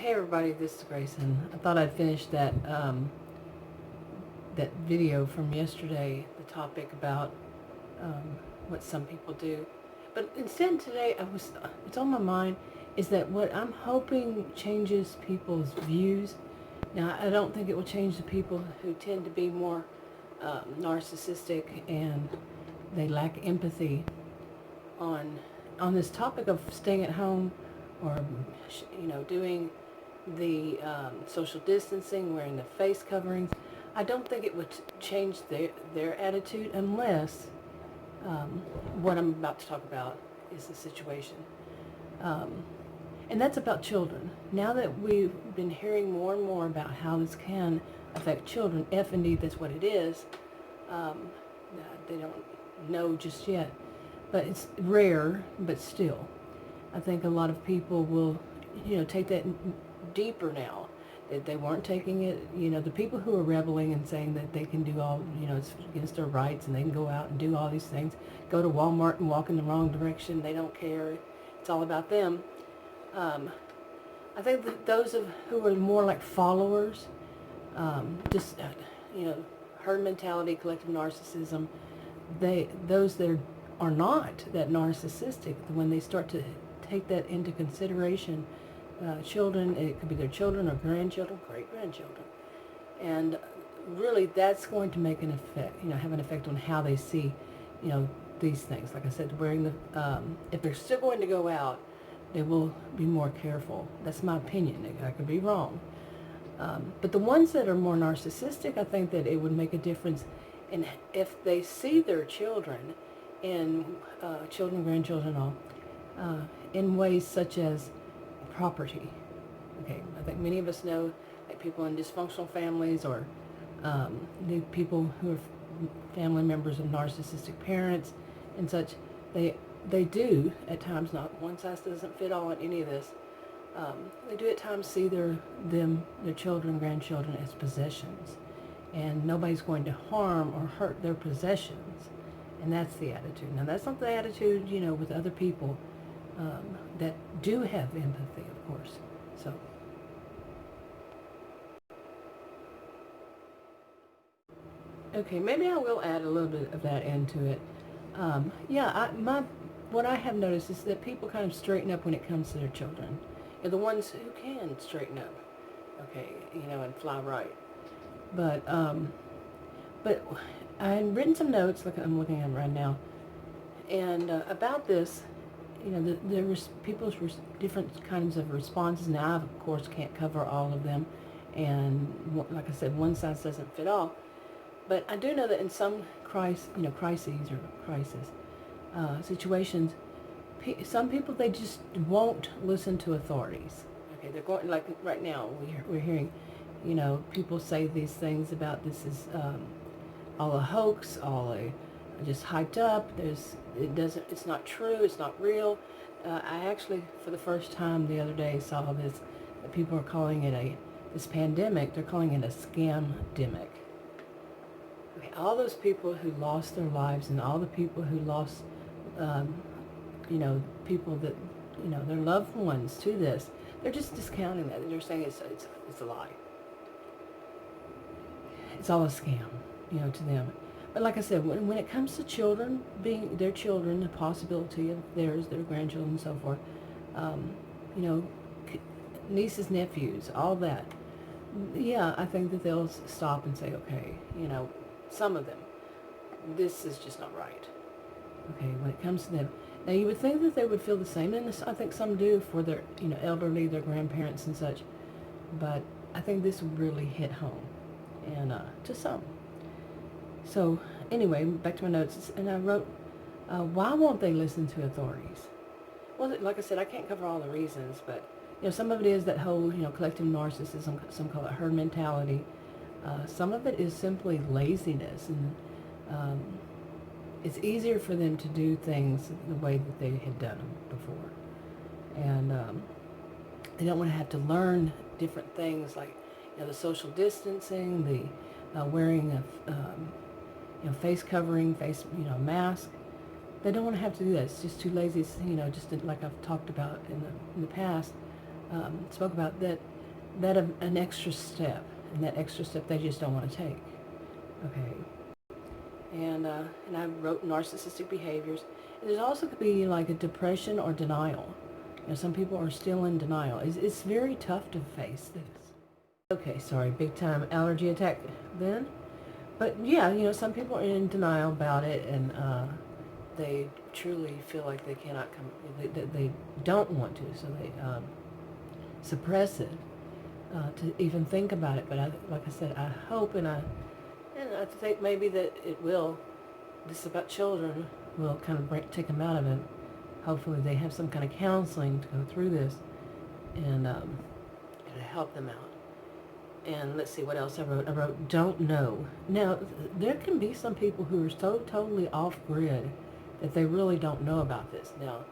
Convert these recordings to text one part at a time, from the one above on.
Hey everybody, this is Grayson. I thought I'd finish that that video from yesterday, the topic about what some people do. But instead today, it's on my mind is that what I'm hoping changes people's views. Now, I don't think it will change the people who tend to be more narcissistic and they lack empathy on this topic of staying at home or doing the social distancing, wearing the face coverings. I don't think it would change their attitude unless what I'm about to talk about is the situation. And that's about children. Now that we've been hearing more and more about how this can affect children, if indeed that's what it is, they don't know just yet. But it's rare, but still. I think a lot of people will, take that deeper now. They weren't taking it, the people who are rebelling and saying that they can do all, it's against their rights and they can go out and do all these things, go to Walmart and walk in the wrong direction, they don't care, it's all about them. I think that those who are more like followers, herd mentality, collective narcissism, those that are not that narcissistic, when they start to take that into consideration, children, it could be their children or grandchildren, great-grandchildren, and really that's going to make an effect, have an effect on how they see, these things. Like I said, wearing the, if they're still going to go out, they will be more careful. That's my opinion. I could be wrong. But the ones that are more narcissistic, I think that it would make a difference in if they see their children and children, grandchildren, all, in ways such as property. Okay, I think many of us know like people in dysfunctional families or the people who are family members of narcissistic parents and such, they do at times, not one size doesn't fit all in any of this, they do at times see their children, grandchildren as possessions, and nobody's going to harm or hurt their possessions, and that's the attitude. Now that's not the attitude, with other people that do have empathy, of course. So, okay, maybe I will add a little bit of that into it. What I have noticed is that people kind of straighten up when it comes to their children. The ones who can straighten up, okay, and fly right. But I've written some notes, like I'm looking at them right now, and about this, there was people's different kinds of responses. Now, I, of course, can't cover all of them, and like I said, one size doesn't fit all. But I do know that in some crises situations, some people, they just won't listen to authorities. Okay, they're going, like right now, we're hearing, people say these things about this is all a hoax, just hyped up. It's not true, it's not real. I actually, for the first time the other day, saw this, that people are calling it this pandemic, they're calling it a scam-demic. Okay, all those people who lost their lives and all the people who lost, people that, their loved ones to this, they're just discounting that. They're saying it's a lie. It's all a scam, to them. But like I said, when it comes to children, being their children, the possibility of theirs, their grandchildren, and so forth, nieces, nephews, all that, yeah, I think that they'll stop and say, okay, some of them, this is just not right. Okay, when it comes to them. Now, you would think that they would feel the same, and I think some do for their, elderly, their grandparents and such, but I think this would really hit home, and to some. So, anyway, back to my notes, and I wrote, why won't they listen to authorities? Well, like I said, I can't cover all the reasons, but, some of it is that whole, collective narcissism, some call it herd mentality. Some of it is simply laziness, and it's easier for them to do things the way that they had done them before. And they don't want to have to learn different things like, the social distancing, the wearing of, face covering, mask. They don't want to have to do that. It's just too lazy. It's, just like I've talked about in the past. spoke about an extra step, and that extra step they just don't want to take. Okay. And I wrote narcissistic behaviors. And there's also could be like a depression or denial. Some people are still in denial. It's very tough to face this. Okay, sorry, big time allergy attack then. But yeah, some people are in denial about it, and they truly feel like they cannot they don't want to, so they suppress it to even think about it. But like I said, I hope and I think maybe that this about children will kind of take them out of it. Hopefully they have some kind of counseling to go through this, and it'll help them out. And let's see what else I wrote. I wrote, don't know. Now, there can be some people who are so totally off-grid that they really don't know about this. Now,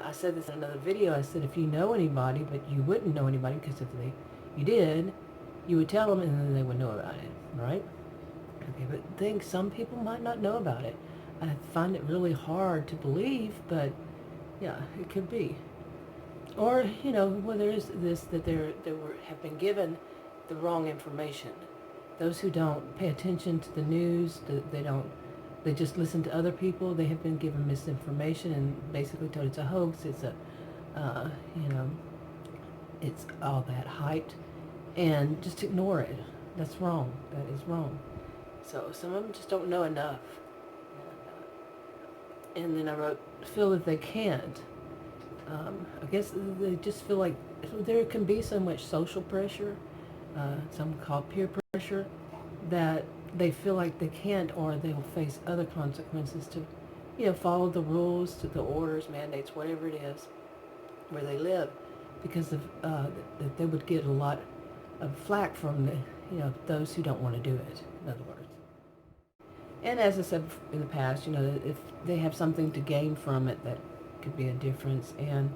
I said this in another video. I said if you know anybody, but you wouldn't know anybody, because if you did, you would tell them and then they would know about it, right? Okay, but I think some people might not know about it. I find it really hard to believe, but yeah, it could be. Or, well, there is this, that have been given the wrong information. Those who don't pay attention to the news, they just listen to other people. They have been given misinformation and basically told it's a hoax. It's it's all that hyped, and just ignore it. That's wrong. That is wrong. So some of them just don't know enough. And then I wrote, feel that they can't. I guess they just feel like there can be so much social pressure, some call peer pressure, that they feel like they can't, or they'll face other consequences to, follow the rules, to the orders, mandates, whatever it is, where they live, because of that they would get a lot of flack from those who don't want to do it. In other words. And as I said in the past, if they have something to gain from it, that could be a difference. And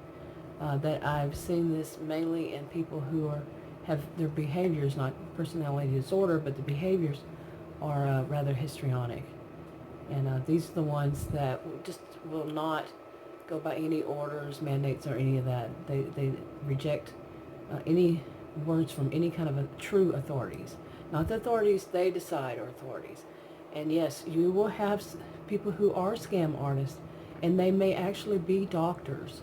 that I've seen this mainly in people who have their behaviors, not personality disorder, but the behaviors are rather histrionic. And these are the ones that just will not go by any orders, mandates, or any of that. They reject any words from any kind of true authorities. Not the authorities they decide are authorities. And yes, you will have people who are scam artists, and they may actually be doctors,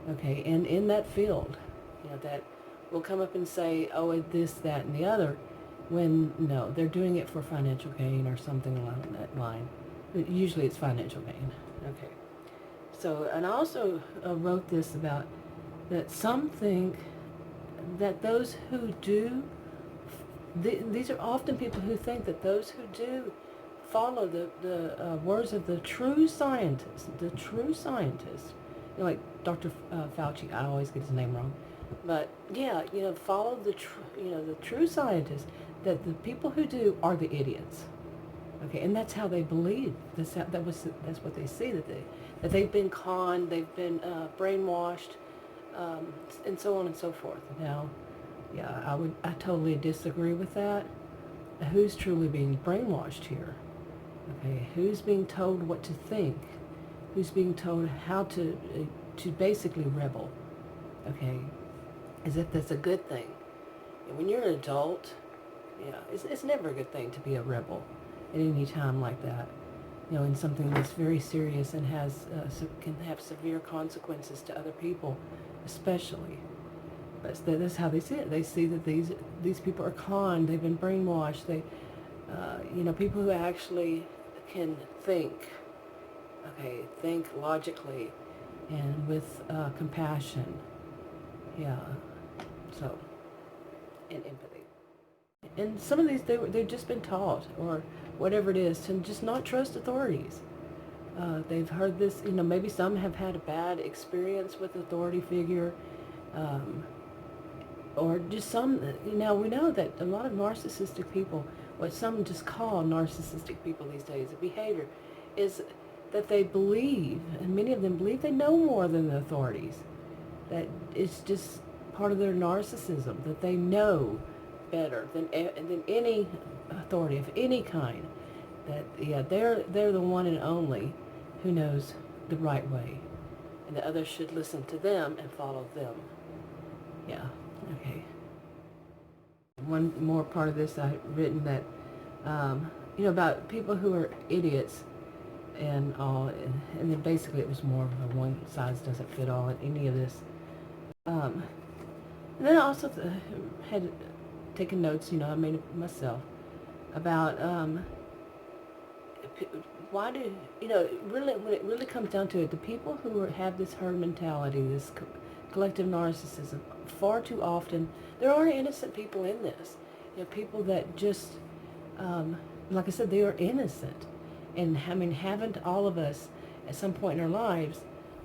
okay, and in that field, that will come up and say, oh, this, that, and the other, when, no, they're doing it for financial gain or something along that line. But usually it's financial gain, okay. So, and I also wrote this about that some think that those who do, these are often people who think that those who do follow the words of the true scientists, like Dr. Fauci. I always get his name wrong, but yeah, follow the true scientists. That the people who do are the idiots, okay, and that's how they believe. That's what they see, that they've been conned, they've been brainwashed, and so on and so forth. Now, yeah, I totally disagree with that. Who's truly being brainwashed here? Okay, who's being told what to think? Who's being told how to basically rebel? Okay, as if that's a good thing. And when you're an adult, it's never a good thing to be a rebel at any time like that. In something that's very serious and can have severe consequences to other people, especially. But that's how they see it. They see that these people are conned. They've been brainwashed. They, people who actually can think, okay, think logically and with compassion, so, and empathy. And some of these, they've just been taught, or whatever it is, to just not trust authorities. They've heard this, maybe some have had a bad experience with authority figure, or just some, we know that a lot of narcissistic people, what some just call narcissistic people these days, the behavior is that they believe, and many of them believe they know more than the authorities, that it's just part of their narcissism, that they know better than any authority of any kind, that they're the one and only who knows the right way, and the others should listen to them and follow them. Okay. One more part of this I've written that, about people who are idiots and all, and then basically it was more of a one size doesn't fit all in any of this. And then I also had taken notes, I made it myself, about why do, really, when it really comes down to it, the people who have this herd mentality, this collective narcissism, far too often, there are innocent people in this. People that just, like I said, they are innocent. And haven't all of us at some point in our lives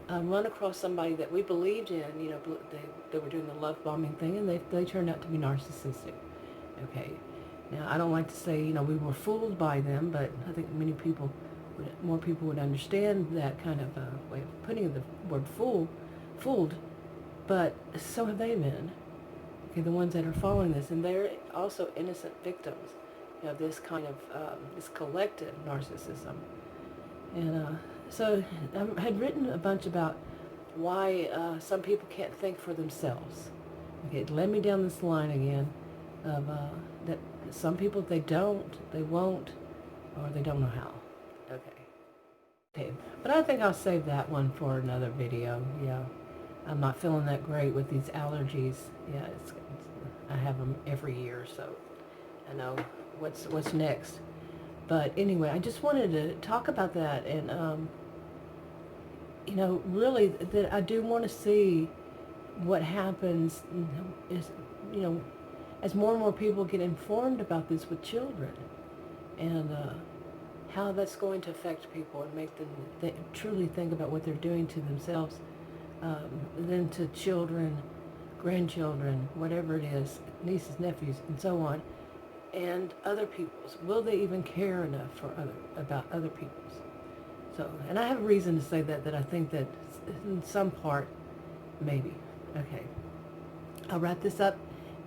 run across somebody that we believed in, they were doing the love bombing thing, and they turned out to be narcissistic. Okay. Now, I don't like to say, we were fooled by them, but I think more people would understand that kind of way of putting the word fooled, but so have they been. Okay, the ones that are following this, and they're also innocent victims, this kind of, this collective narcissism. And so I had written a bunch about why some people can't think for themselves. Okay, it led me down this line again of that some people, they won't, or they don't know how. Okay, but I think I'll save that one for another video. Yeah, I'm not feeling that great with these allergies. Yeah, I have them every year, so I know what's next. But anyway, I just wanted to talk about that, and really that I do want to see what happens is, as more and more people get informed about this with children, and how that's going to affect people and make them truly think about what they're doing to themselves, then to children, grandchildren, whatever it is, nieces, nephews, and so on, and other people's. Will they even care enough about other people's? So, and I have a reason to say that I think that in some part, maybe. Okay. I'll wrap this up,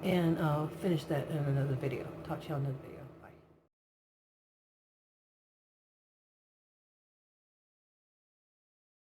and I'll finish that in another video. Talk to you on another video.